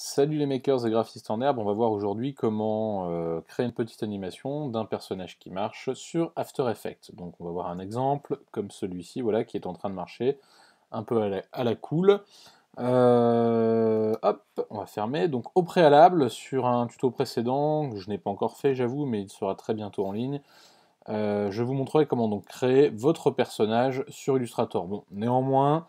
Salut les makers et graphistes en herbe, on va voir aujourd'hui comment créer une petite animation d'un personnage qui marche sur After Effects. Donc on va voir un exemple comme celui-ci, voilà, qui est en train de marcher, un peu à la cool. Hop, on va fermer. Donc au préalable, sur un tuto précédent, que je n'ai pas encore fait j'avoue, mais il sera très bientôt en ligne, je vous montrerai comment donc créer votre personnage sur Illustrator. Bon, néanmoins,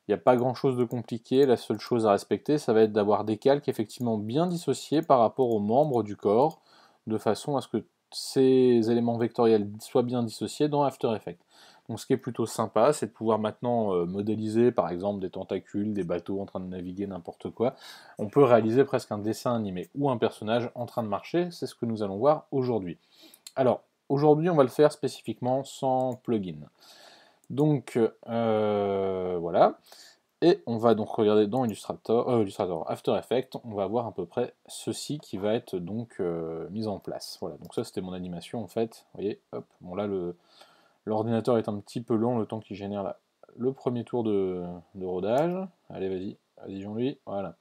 il n'y a pas grand chose de compliqué, la seule chose à respecter, ça va être d'avoir des calques effectivement bien dissociés par rapport aux membres du corps, de façon à ce que ces éléments vectoriels soient bien dissociés dans After Effects. Donc ce qui est plutôt sympa, c'est de pouvoir maintenant modéliser par exemple des tentacules, des bateaux en train de naviguer, n'importe quoi. On peut réaliser presque un dessin animé ou un personnage en train de marcher, c'est ce que nous allons voir aujourd'hui. Alors, aujourd'hui on va le faire spécifiquement sans plugin. Donc voilà. Et on va donc regarder dans Illustrator After Effects, on va voir à peu près ceci qui va être donc mis en place. Voilà, donc ça c'était mon animation en fait. Vous voyez, hop, bon là l'ordinateur est un petit peu lent le temps qu'il génère le premier tour de rodage. Allez, vas-y Jean-Louis, voilà.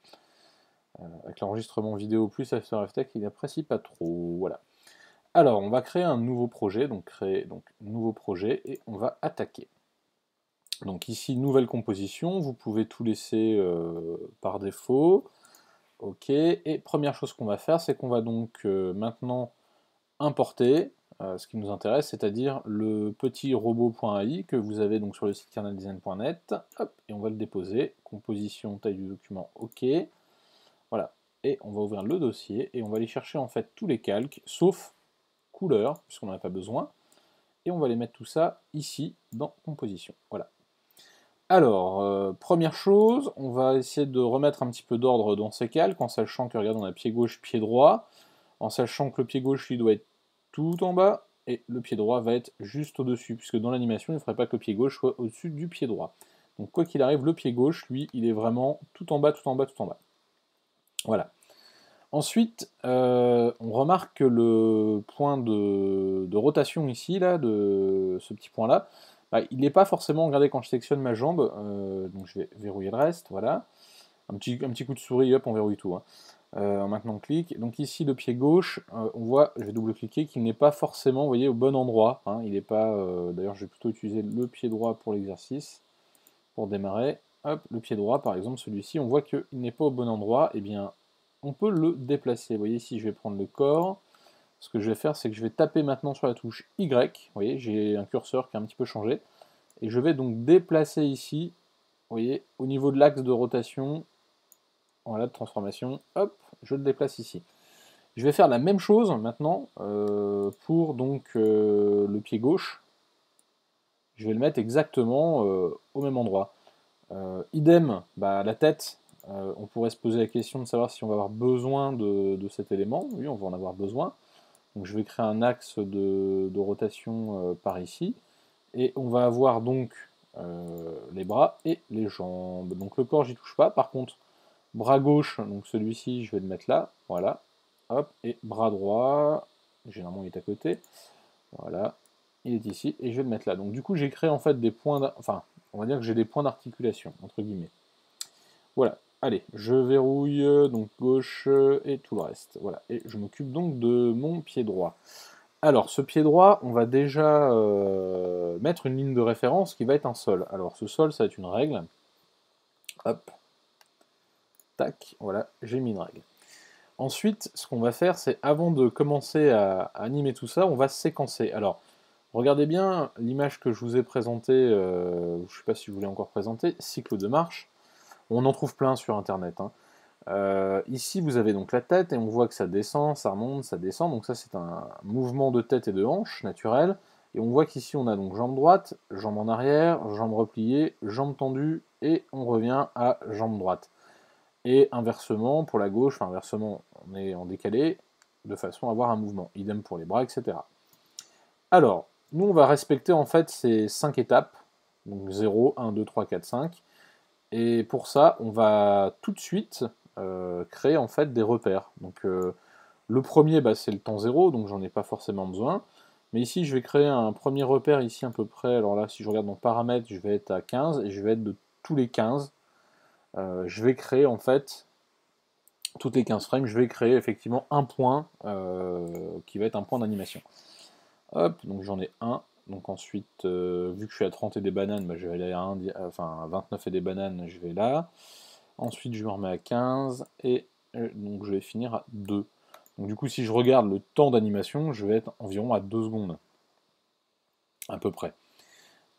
Avec l'enregistrement vidéo plus After Effects, il apprécie pas trop, voilà. Alors, on va créer un nouveau projet, donc créer donc nouveau projet, et on va attaquer. Donc ici, nouvelle composition, vous pouvez tout laisser par défaut. Ok, et première chose qu'on va faire, c'est qu'on va donc maintenant importer ce qui nous intéresse, c'est-à-dire le petit robot.ai que vous avez donc sur le site kerneldesign.net. Hop, et on va le déposer. Composition, taille du document, ok. Voilà, et on va ouvrir le dossier et on va aller chercher en fait tous les calques, sauf couleur, puisqu'on n'en a pas besoin. Et on va les mettre tout ça ici dans composition. Voilà. Alors, première chose, on va essayer de remettre un petit peu d'ordre dans ces calques, en sachant que, regarde, on a pied gauche, pied droit, en sachant que le pied gauche, lui, doit être tout en bas, et le pied droit va être juste au-dessus, puisque dans l'animation, il ne faudrait pas que le pied gauche soit au-dessus du pied droit. Donc, quoi qu'il arrive, le pied gauche, lui, il est vraiment tout en bas, tout en bas, tout en bas. Voilà. Ensuite, on remarque que le point de rotation ici, là, de ce petit point-là, bah, il n'est pas forcément, regardez, quand je sélectionne ma jambe, donc je vais verrouiller le reste, voilà. Un petit coup de souris, hop, on verrouille tout. Hein. En maintenant clic. Donc ici, le pied gauche, on voit, je vais double-cliquer, qu'il n'est pas forcément, vous voyez, au bon endroit. Hein. Il n'est pas, d'ailleurs, je vais plutôt utiliser le pied droit pour l'exercice, pour démarrer. Hop, le pied droit, par exemple, celui-ci, on voit qu'il n'est pas au bon endroit. Eh bien, on peut le déplacer. Vous voyez, ici, je vais prendre le corps. Ce que je vais faire, c'est que je vais taper maintenant sur la touche Y. Vous voyez, j'ai un curseur qui a un petit peu changé. Et je vais donc déplacer ici, vous voyez, au niveau de l'axe de rotation, voilà, de transformation, hop, je le déplace ici. Je vais faire la même chose maintenant pour donc le pied gauche. Je vais le mettre exactement au même endroit. Idem, bah, la tête, on pourrait se poser la question de savoir si on va avoir besoin de cet élément. Oui, on va en avoir besoin. Donc je vais créer un axe de rotation par ici. Et on va avoir donc les bras et les jambes. Donc le corps, j'y touche pas. Par contre, bras gauche, donc celui-ci, je vais le mettre là. Voilà. Hop. Et bras droit, généralement il est à côté. Voilà. Il est ici. Et je vais le mettre là. Donc du coup, j'ai créé en fait des points... Enfin, on va dire que j'ai des points d'articulation, entre guillemets. Voilà. Allez, je verrouille donc gauche et tout le reste. Voilà. Et je m'occupe donc de mon pied droit. Alors, ce pied droit, on va déjà mettre une ligne de référence qui va être un sol. Alors, ce sol, ça va être une règle. Hop. Tac. Voilà, j'ai mis une règle. Ensuite, ce qu'on va faire, c'est avant de commencer à animer tout ça, on va séquencer. Alors, regardez bien l'image que je vous ai présentée, je ne sais pas si je vous l'ai encore présentée, cycle de marche. On en trouve plein sur Internet. Hein. Ici, vous avez donc la tête et on voit que ça descend, ça remonte, ça descend. Donc ça, c'est un mouvement de tête et de hanche naturel. Et on voit qu'ici, on a donc jambe droite, jambe en arrière, jambe repliée, jambe tendue et on revient à jambe droite. Et inversement, pour la gauche, enfin inversement, on est en décalé, de façon à avoir un mouvement. Idem pour les bras, etc. Alors, nous, on va respecter en fait ces 5 étapes. Donc 0, 1, 2, 3, 4, 5. Et pour ça, on va tout de suite créer en fait des repères. Donc le premier, bah, c'est le temps 0, donc j'en ai pas forcément besoin. Mais ici, je vais créer un premier repère ici à peu près. Alors là, si je regarde mon paramètre, je vais être à 15 et je vais être de tous les 15. Je vais créer en fait toutes les 15 frames, je vais créer effectivement un point qui va être un point d'animation. Hop, donc j'en ai un. Donc ensuite, vu que je suis à 30 et des bananes, bah, je vais aller à 29 et des bananes, je vais là. Ensuite, je me remets à 15 et donc je vais finir à 2. Donc du coup, si je regarde le temps d'animation, je vais être environ à 2 secondes, à peu près.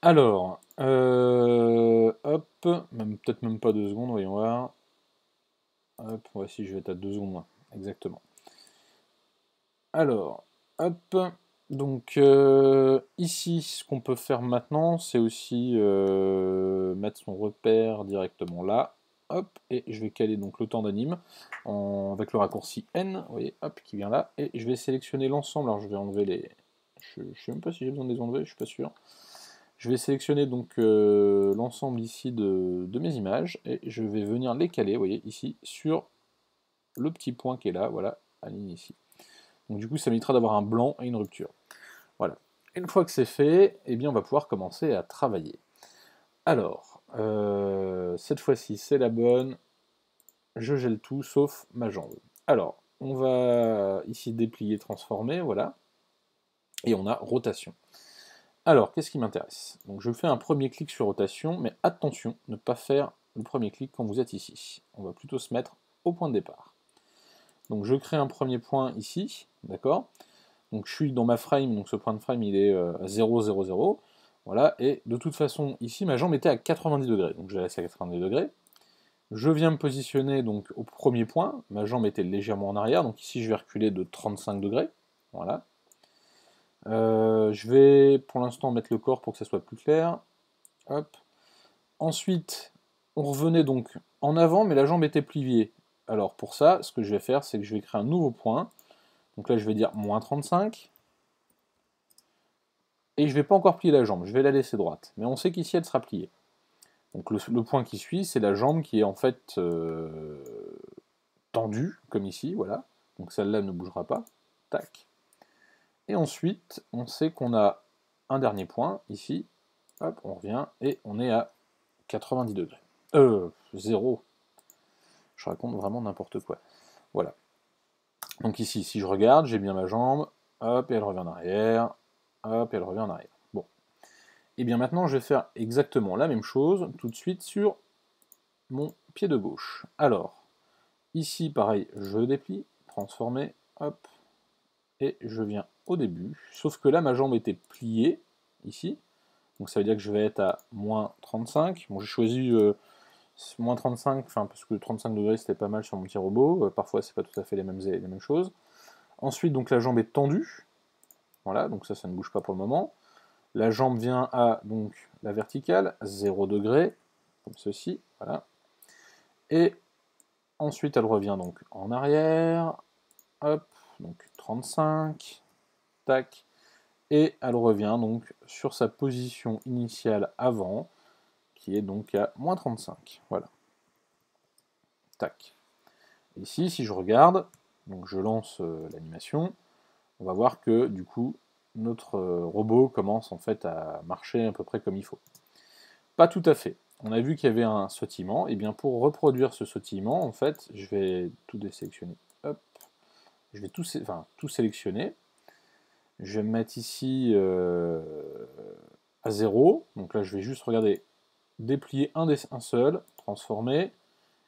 Alors, hop, peut-être même pas 2 secondes, voyons voir. Hop, voici, je vais être à 2 secondes, exactement. Alors, hop, donc ici, ce qu'on peut faire maintenant, c'est aussi mettre son repère directement là. Hop, et je vais caler donc le temps d'anime avec le raccourci N, vous voyez, hop, qui vient là, et je vais sélectionner l'ensemble. Alors je vais enlever les. Je ne sais même pas si j'ai besoin de les enlever, je suis pas sûr. Je vais sélectionner donc l'ensemble ici de mes images, et je vais venir les caler, vous voyez, ici, sur le petit point qui est là, voilà, aligne ici. Donc du coup, ça m'évitera d'avoir un blanc et une rupture. Voilà. Une fois que c'est fait, eh bien, on va pouvoir commencer à travailler. Alors, cette fois-ci, c'est la bonne. Je gèle tout, sauf ma jambe. Alors, on va ici déplier, transformer, voilà. Et on a rotation. Alors, qu'est-ce qui m'intéresse? Donc, je fais un premier clic sur rotation, mais attention, ne pas faire le premier clic quand vous êtes ici. On va plutôt se mettre au point de départ. Donc, je crée un premier point ici, d'accord? Donc je suis dans ma frame, donc ce point de frame il est à 0, 0, 0. Voilà, et de toute façon, ici ma jambe était à 90 degrés, donc je la laisse à 90 degrés. Je viens me positionner donc au premier point, ma jambe était légèrement en arrière, donc ici je vais reculer de 35 degrés. Voilà. Je vais pour l'instant mettre le corps pour que ça soit plus clair. Hop. Ensuite, on revenait donc en avant, mais la jambe était pliée. Alors pour ça, ce que je vais faire, c'est que je vais créer un nouveau point. Donc là, je vais dire moins 35. Et je ne vais pas encore plier la jambe, je vais la laisser droite. Mais on sait qu'ici, elle sera pliée. Donc le point qui suit, c'est la jambe qui est en fait tendue, comme ici, voilà. Donc celle-là ne bougera pas. Tac. Et ensuite, on sait qu'on a un dernier point, ici. Hop, on revient, et on est à 90 degrés. 0. Je raconte vraiment n'importe quoi. Voilà. Donc ici, si je regarde, j'ai bien ma jambe. Hop, et elle revient en arrière. Hop, et elle revient en arrière. Bon. Et bien maintenant, je vais faire exactement la même chose tout de suite sur mon pied de gauche. Alors, ici, pareil, je déplie, transformer, hop, et je viens au début. Sauf que là, ma jambe était pliée, ici. Donc ça veut dire que je vais être à moins 35. Bon, j'ai choisi moins 35, parce que 35 degrés, c'était pas mal sur mon petit robot. Parfois, c'est pas tout à fait les mêmes choses. Ensuite, donc la jambe est tendue. Voilà, donc ça ne bouge pas pour le moment. La jambe vient à donc la verticale, 0 degré, comme ceci, voilà. Et ensuite, elle revient donc en arrière, hop, donc 35, tac, et elle revient donc sur sa position initiale avant, qui est donc à moins 35, voilà, tac. Ici, si je regarde, donc je lance l'animation, on va voir que du coup, notre robot commence en fait à marcher à peu près comme il faut. Pas tout à fait. On a vu qu'il y avait un sautillement, et bien pour reproduire ce sautillement, en fait, je vais tout désélectionner. Hop, je vais tout sélectionner. Je vais me mettre ici à 0. Donc là, je vais juste regarder, déplier un seul, transformer.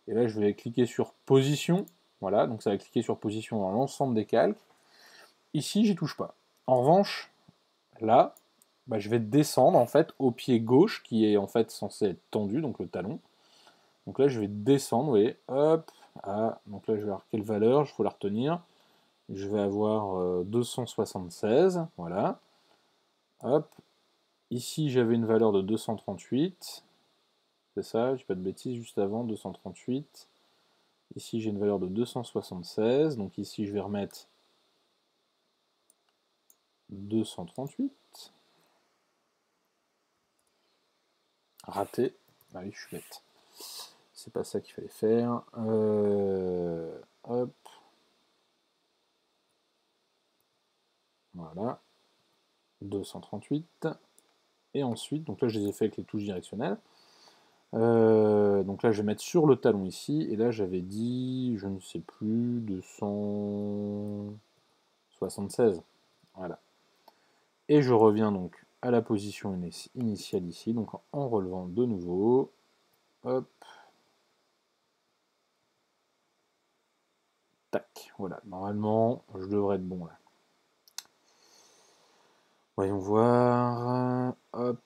Et là, je vais cliquer sur position. Voilà, donc ça va cliquer sur position dans l'ensemble des calques. Ici, j'y touche pas. En revanche, là, bah, je vais descendre en fait au pied gauche qui est en fait censé être tendu, donc le talon. Donc là, je vais descendre, vous voyez, hop, donc là, je vais avoir quelle valeur, il faut la retenir. Je vais avoir 276, voilà. Hop, ici, j'avais une valeur de 238. C'est ça, j'ai pas de bêtises, juste avant, 238. Ici, j'ai une valeur de 276, donc ici, je vais remettre 238. Raté. Ah oui, je suis bête. C'est pas ça qu'il fallait faire. Hop. Voilà. 238. Et ensuite, donc là je les ai fait avec les touches directionnelles. Donc là, je vais mettre sur le talon ici, et là, j'avais dit, je ne sais plus, 276. Voilà. Et je reviens donc à la position initiale ici, donc en relevant de nouveau. Hop. Tac. Voilà. Normalement, je devrais être bon là. Voyons voir. Hop.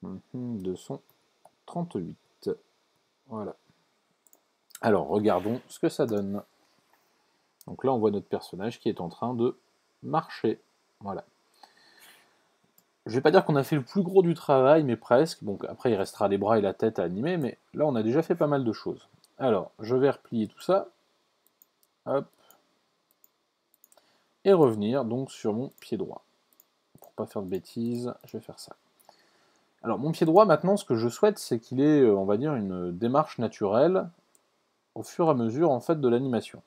238. Voilà. Alors, regardons ce que ça donne. Donc là, on voit notre personnage qui est en train de marcher. Voilà. Je vais pas dire qu'on a fait le plus gros du travail, mais presque. Donc après, il restera les bras et la tête à animer, mais là, on a déjà fait pas mal de choses. Alors, je vais replier tout ça. Hop. Et revenir donc sur mon pied droit. Pour pas faire de bêtises, je vais faire ça. Alors, mon pied droit, maintenant, ce que je souhaite, c'est qu'il ait, on va dire, une démarche naturelle au fur et à mesure, en fait, de l'animation.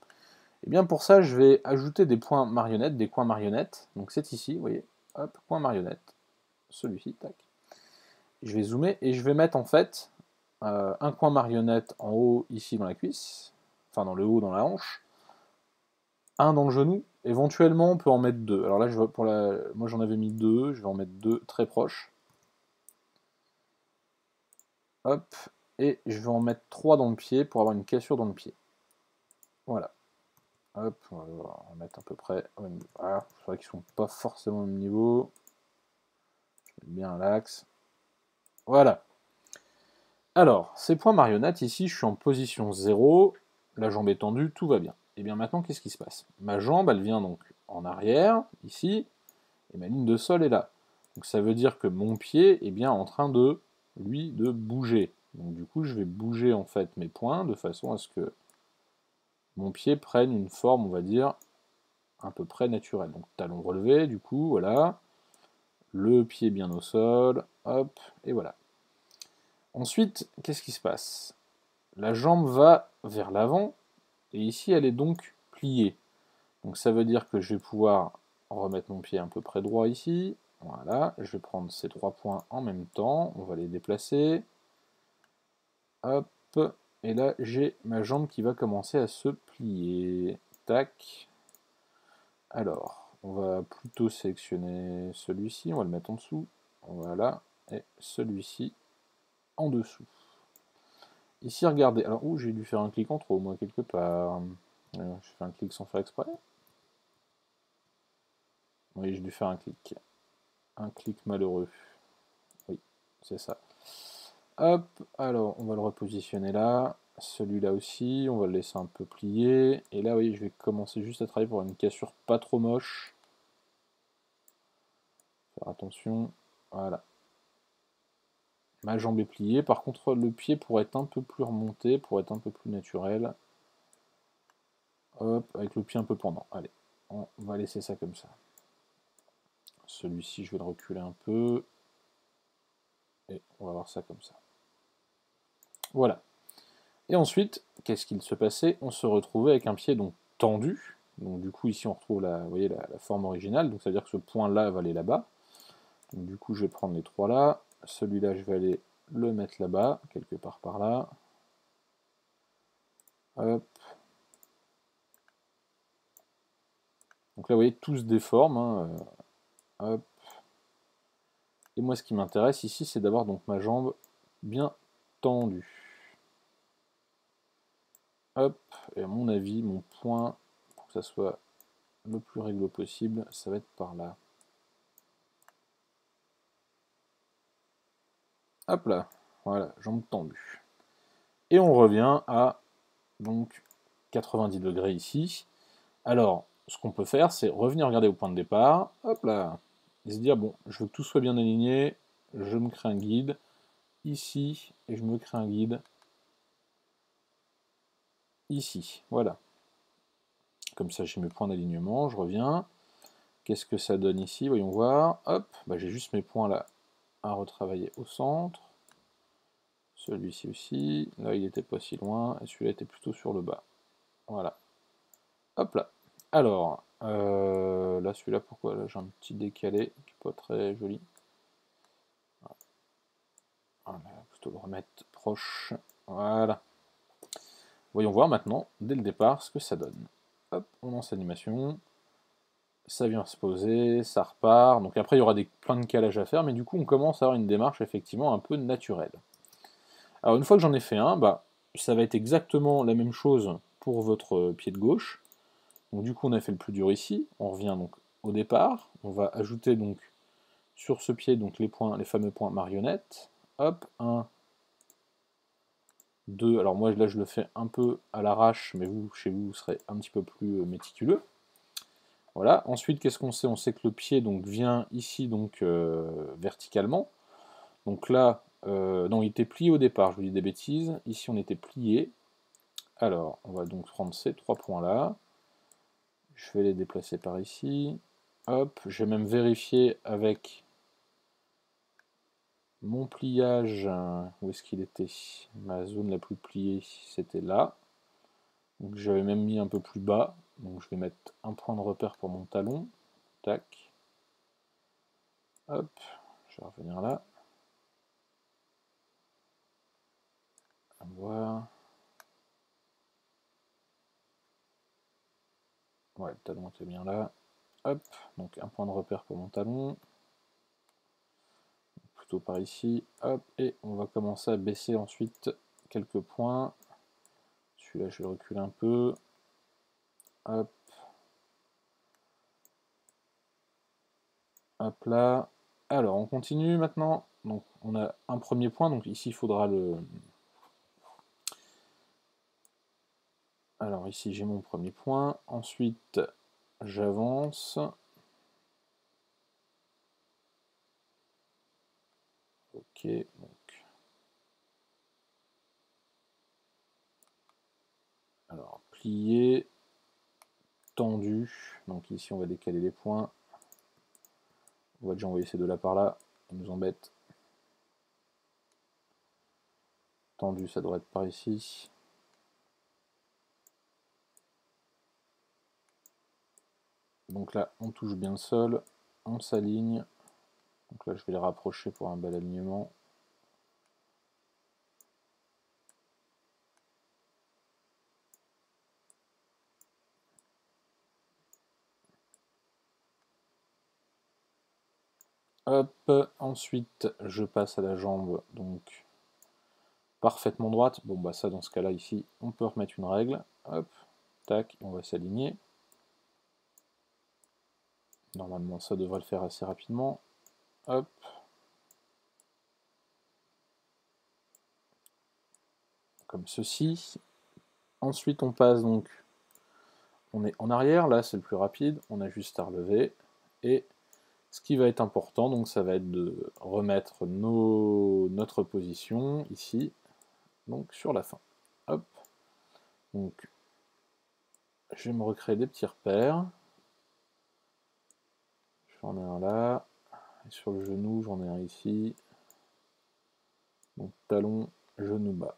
Et bien pour ça, je vais ajouter des points marionnettes, des coins marionnettes. Donc c'est ici, vous voyez, hop, point marionnette. Celui-ci, tac. Je vais zoomer et je vais mettre en fait un coin marionnette en haut, ici dans la cuisse, enfin dans le haut, dans la hanche, un dans le genou, éventuellement on peut en mettre deux. Alors là, moi j'en avais mis deux, je vais en mettre deux très proches. Hop, et je vais en mettre trois dans le pied pour avoir une cassure dans le pied. Voilà. Hop, on va mettre à peu près. Voilà, c'est vrai qu'ils sont pas forcément au même niveau. Je mets bien l'axe. Voilà. Alors, ces points marionnettes, ici, je suis en position 0, la jambe est tendue, tout va bien. Et bien maintenant, qu'est-ce qui se passe? Ma jambe, elle vient donc en arrière, ici, et ma ligne de sol est là. Donc ça veut dire que mon pied est bien en train de, lui, de bouger. Donc du coup, je vais bouger en fait mes points de façon à ce que mon pied prenne une forme, on va dire, à peu près naturelle. Donc talon relevé, du coup, voilà. Le pied bien au sol, hop, et voilà. Ensuite, qu'est-ce qui se passe? La jambe va vers l'avant, et ici elle est donc pliée. Donc ça veut dire que je vais pouvoir remettre mon pied un peu près droit ici. Voilà, je vais prendre ces trois points en même temps, on va les déplacer. Hop, et là j'ai ma jambe qui va commencer à se plier. Tac. Alors, on va plutôt sélectionner celui-ci, on va le mettre en dessous. Voilà, et celui-ci en dessous. Ici, regardez. Alors, j'ai dû faire un clic en trop, moi, quelque part. Je fais un clic sans faire exprès. Oui, j'ai dû faire un clic. Un clic malheureux. Oui, c'est ça. Hop, alors, on va le repositionner là. Celui-là aussi, on va le laisser un peu plier. Et là, oui, je vais commencer juste à travailler pour une cassure pas trop moche. Faire attention. Voilà. Ma jambe est pliée. Par contre, le pied pourrait être un peu plus remonté, pour être un peu plus naturel. Hop, avec le pied un peu pendant. Allez, on va laisser ça comme ça. Celui-ci, je vais le reculer un peu. Et on va voir ça comme ça. Voilà. Et ensuite, qu'est-ce qu'il se passait? On se retrouvait avec un pied donc tendu. Donc du coup, ici, on retrouve vous voyez, la forme originale. Donc ça veut dire que ce point-là va aller là-bas. Donc du coup, je vais prendre les trois là. Celui-là, je vais aller le mettre là-bas, quelque part par là. Hop. Donc là, vous voyez, tout se déforme. Hein. Hop. Et moi, ce qui m'intéresse ici, c'est d'avoir donc ma jambe bien tendue. Hop. Et à mon avis, mon point, pour que ça soit le plus réglo possible, ça va être par là. Hop là. Voilà, jambe tendue. Et on revient à donc 90 degrés ici. Alors, ce qu'on peut faire, c'est revenir regarder au point de départ. Hop là. Et se dire, bon, je veux que tout soit bien aligné. Je me crée un guide ici, et je me crée un guide ici. Voilà. Comme ça, j'ai mes points d'alignement. Je reviens. Qu'est-ce que ça donne ici? Voyons voir. Hop, bah, j'ai juste mes points là à retravailler au centre. Celui-ci aussi. Là, il n'était pas si loin. Et celui-là était plutôt sur le bas. Voilà. Hop là. Alors, là, celui-là, pourquoi? Là, j'ai un petit décalé qui n'est pas très joli. Voilà, plutôt le remettre proche. Voilà. Voyons voir maintenant, dès le départ, ce que ça donne. Hop, on lance l'animation. Ça vient se poser, ça repart. Donc après, il y aura plein de calages à faire, mais du coup, on commence à avoir une démarche effectivement un peu naturelle. Alors une fois que j'en ai fait un, bah, ça va être exactement la même chose pour votre pied de gauche. Donc du coup, on a fait le plus dur ici. On revient donc au départ. On va ajouter donc sur ce pied donc les points, les fameux points marionnettes. Hop, 1, 2. Alors moi là, je le fais un peu à l'arrache, mais vous, chez vous, vous serez un petit peu plus méticuleux. Voilà. Ensuite, qu'est-ce qu'on sait? On sait que le pied donc vient ici donc verticalement. Donc là, non, il était plié au départ. Je vous dis des bêtises. Ici, on était plié. Alors, on va donc prendre ces 3 points-là. Je vais les déplacer par ici. Hop, je vais même vérifier avec mon pliage. Où est-ce qu'il était? Ma zone la plus pliée, c'était là. Donc j'avais même mis un peu plus bas. Donc je vais mettre un point de repère pour mon talon. Tac. Hop, je vais revenir là. On va voir. Ouais, le talon était bien là. Hop, donc un point de repère pour mon talon. Plutôt par ici. Hop, et on va commencer à baisser ensuite quelques points. Celui-là, je vais le reculer un peu. Hop. Hop là. Alors, on continue maintenant. Donc, on a un premier point. Donc, ici, il faudra le... Alors, ici, j'ai mon premier point. Ensuite, j'avance. Ok, donc... Alors, plié, tendu. Donc, ici, on va décaler les points. On va déjà envoyer ces deux-là par là. Ils nous embêtent. Tendu, ça devrait être par ici. Donc là, on touche bien le sol. On s'aligne. Donc là, je vais les rapprocher pour un bel alignement. Hop, ensuite je passe à la jambe donc parfaitement droite. Bon bah ça dans ce cas-là ici, on peut remettre une règle. Hop, tac, on va s'aligner. Normalement ça devrait le faire assez rapidement. Hop. Comme ceci. Ensuite on passe donc, on est en arrière, là c'est le plus rapide, on a juste à relever. Et ce qui va être important, donc ça va être de remettre notre position ici, donc sur la fin. Hop. Donc je vais me recréer des petits repères. J'en ai un là. Et sur le genou, j'en ai un ici. Donc talon, genou bas.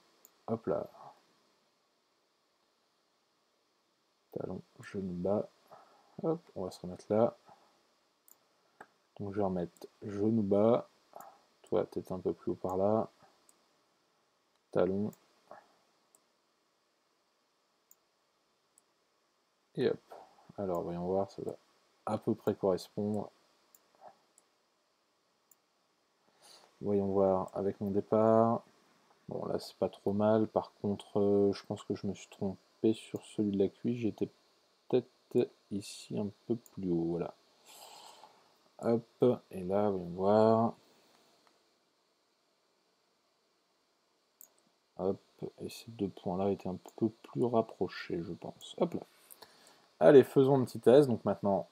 Hop là. Talon, genou bas. Hop, on va se remettre là. Donc je vais remettre genou bas. Toi, peut-être un peu plus haut par là. Talon. Et hop. Alors, voyons voir, ça va à peu près correspondre. Voyons voir avec mon départ. Bon, là, c'est pas trop mal. Par contre, je pense que je me suis trompé sur celui de la cuisse. J'étais peut-être ici un peu plus haut. Voilà. Hop, et là, voyons voir. Hop, et ces deux points-là étaient un peu plus rapprochés, je pense. Hop là. Allez, faisons un petit test. Donc maintenant,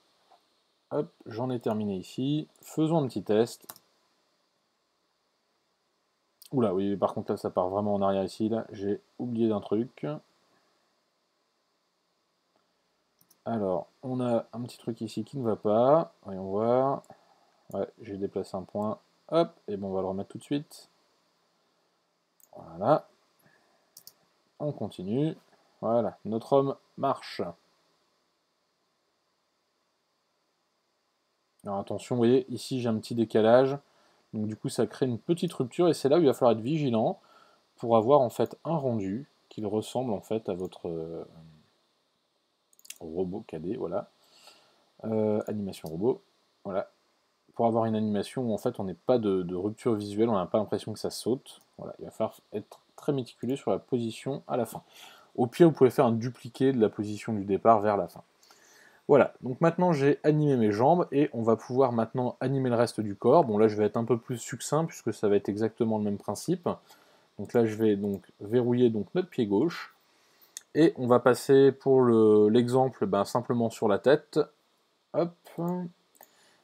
hop, j'en ai terminé ici. Faisons un petit test. Oula, oui, par contre là, ça part vraiment en arrière ici. Là, j'ai oublié d'un truc. Alors, on a un petit truc ici qui ne va pas. Voyons voir. Ouais, j'ai déplacé un point. Hop, et bon, on va le remettre tout de suite. Voilà. On continue. Voilà, notre homme marche. Alors attention, vous voyez, ici j'ai un petit décalage. Donc du coup, ça crée une petite rupture et c'est là où il va falloir être vigilant pour avoir en fait un rendu qui ressemble en fait à votre robot cadet, voilà. Animation robot, voilà. Pour avoir une animation où en fait on n'est pas de rupture visuelle, on n'a pas l'impression que ça saute. Voilà, il va falloir être très méticuleux sur la position à la fin. Au pire, vous pouvez faire un dupliqué de la position du départ vers la fin. Voilà, donc maintenant j'ai animé mes jambes et on va pouvoir maintenant animer le reste du corps. Bon là je vais être un peu plus succinct puisque ça va être exactement le même principe. Donc là je vais donc verrouiller donc notre pied gauche et on va passer pour l'exemple simplement sur la tête. Hop.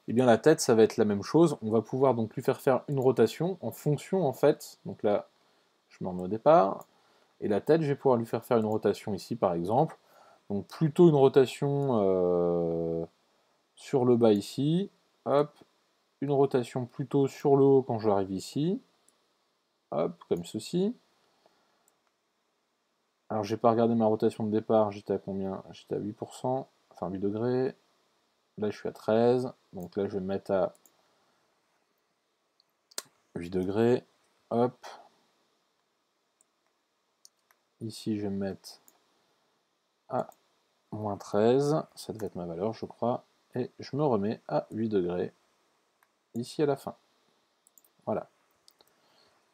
Et bien la tête ça va être la même chose. On va pouvoir donc lui faire une rotation en fonction en fait. Donc là je me remets au départ. Et la tête je vais pouvoir lui faire une rotation ici par exemple. Donc plutôt une rotation sur le bas ici, hop, une rotation plutôt sur le haut quand j'arrive ici, hop, comme ceci. Alors j'ai pas regardé ma rotation de départ, j'étais à combien? J'étais à 8%, enfin 8 degrés. Là je suis à 13, donc là je vais me mettre à 8 degrés, hop. Ici je vais me mettre à moins 13, ça devait être ma valeur je crois, et je me remets à 8 degrés, ici à la fin. Voilà.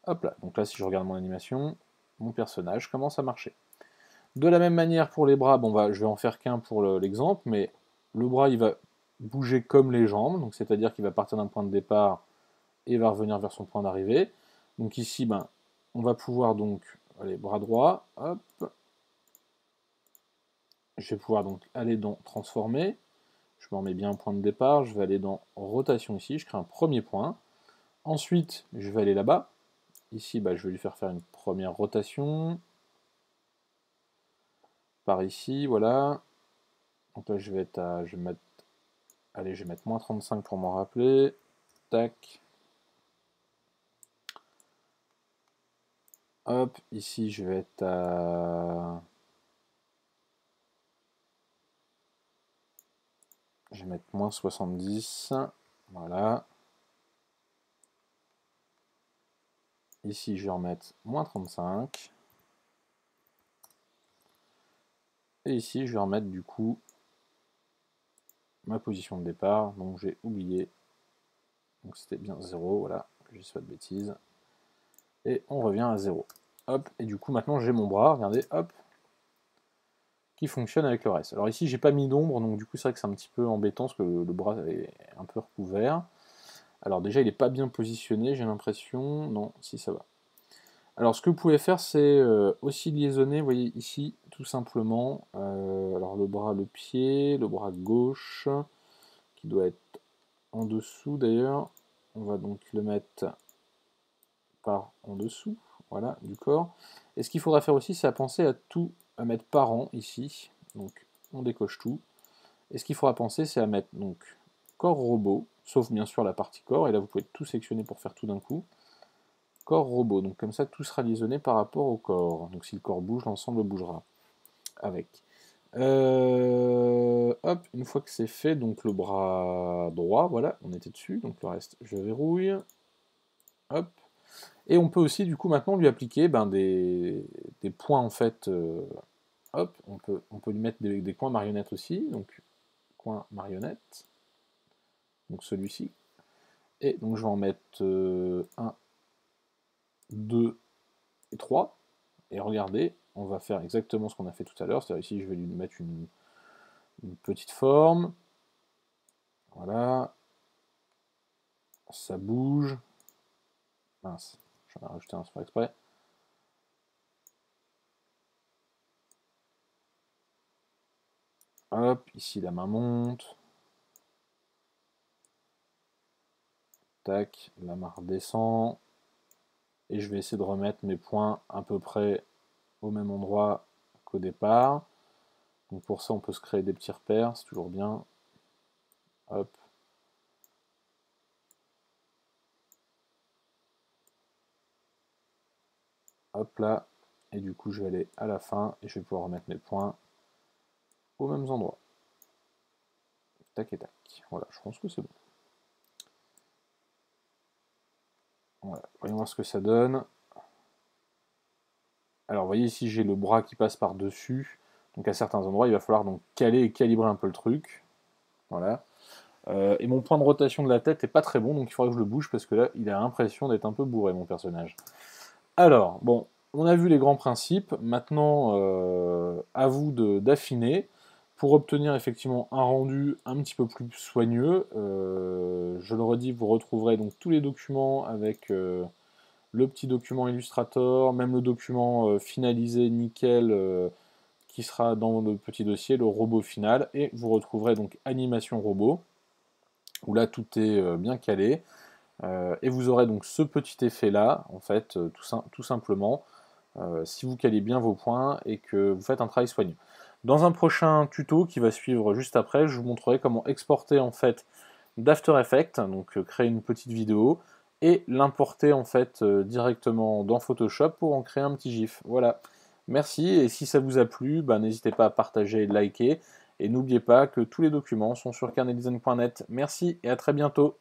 Hop là, donc là si je regarde mon animation, mon personnage commence à marcher. De la même manière pour les bras, bon je vais en faire qu'un pour l'exemple, mais le bras il va bouger comme les jambes, donc c'est-à-dire qu'il va partir d'un point de départ et va revenir vers son point d'arrivée. Donc ici, on va pouvoir donc, allez, bras droit, hop, je vais pouvoir donc aller dans transformer, je me remets bien au point de départ, je vais aller dans rotation ici, je crée un premier point, ensuite je vais aller là-bas, ici je vais lui faire une première rotation, par ici, voilà, donc là je vais mettre, allez, je vais mettre moins 35 pour m'en rappeler, tac, hop, ici je vais être à... Je vais mettre moins 70, voilà. Ici, je vais remettre moins 35. Et ici, je vais remettre du coup ma position de départ. Donc j'ai oublié. Donc c'était bien 0, voilà, que je sois de bêtises. Et on revient à 0. Hop, et du coup maintenant j'ai mon bras, regardez, hop, qui fonctionne avec le reste. Alors ici j'ai pas mis d'ombre, donc du coup c'est vrai que c'est un petit peu embêtant parce que le bras est un peu recouvert. Alors déjà il n'est pas bien positionné, j'ai l'impression. Non, si ça va. Alors ce que vous pouvez faire c'est aussi liaisonner, vous voyez ici tout simplement, alors le bras gauche, qui doit être en dessous d'ailleurs, on va donc le mettre par en dessous, voilà, du corps. Et ce qu'il faudra faire aussi c'est à penser à tout, à mettre par an ici, donc on décoche tout. Et ce qu'il faudra penser c'est à mettre donc corps robot, sauf bien sûr la partie corps, et là vous pouvez tout sectionner pour faire tout d'un coup. Corps robot, donc comme ça tout sera liaisonné par rapport au corps. Donc si le corps bouge, l'ensemble bougera avec. Hop, une fois que c'est fait, donc le bras droit, voilà, on était dessus, donc le reste je verrouille. Hop. Et on peut aussi du coup maintenant lui appliquer des points en fait. Hop, on peut lui mettre des coins marionnettes aussi, donc coin marionnette. Donc celui-ci. Et donc je vais en mettre 1, 2 et 3. Et regardez, on va faire exactement ce qu'on a fait tout à l'heure. C'est-à-dire ici, je vais lui mettre une petite forme. Voilà. Ça bouge. Mince, j'en ai rajouté un sur exprès. Hop, ici la main monte. Tac, la main redescend. Et je vais essayer de remettre mes points à peu près au même endroit qu'au départ. Donc pour ça, on peut se créer des petits repères, c'est toujours bien. Hop. Hop là. Et du coup, je vais aller à la fin et je vais pouvoir remettre mes points aux mêmes endroits. Tac et tac. Voilà, je pense que c'est bon. Voilà, voyons voir ce que ça donne. Alors, vous voyez ici, j'ai le bras qui passe par-dessus. Donc, à certains endroits, il va falloir donc caler et calibrer un peu le truc. Voilà. Et mon point de rotation de la tête est pas très bon, donc il faudrait que je le bouge parce que là, il a l'impression d'être un peu bourré, mon personnage. Alors, bon, on a vu les grands principes. Maintenant, à vous d'affiner pour obtenir effectivement un rendu un petit peu plus soigneux. Je le redis, vous retrouverez donc tous les documents avec le petit document Illustrator, même le document finalisé nickel qui sera dans le petit dossier, le robot final, et vous retrouverez donc animation robot, où là tout est bien calé, et vous aurez donc ce petit effet là, en fait, tout simplement, si vous calez bien vos points et que vous faites un travail soigneux. Dans un prochain tuto qui va suivre juste après, je vous montrerai comment exporter en fait d'After Effects, donc créer une petite vidéo, et l'importer en fait directement dans Photoshop pour en créer un petit GIF. Voilà. Merci, et si ça vous a plu, bah, n'hésitez pas à partager et liker, et n'oubliez pas que tous les documents sont sur carnetdesign.net. Merci et à très bientôt.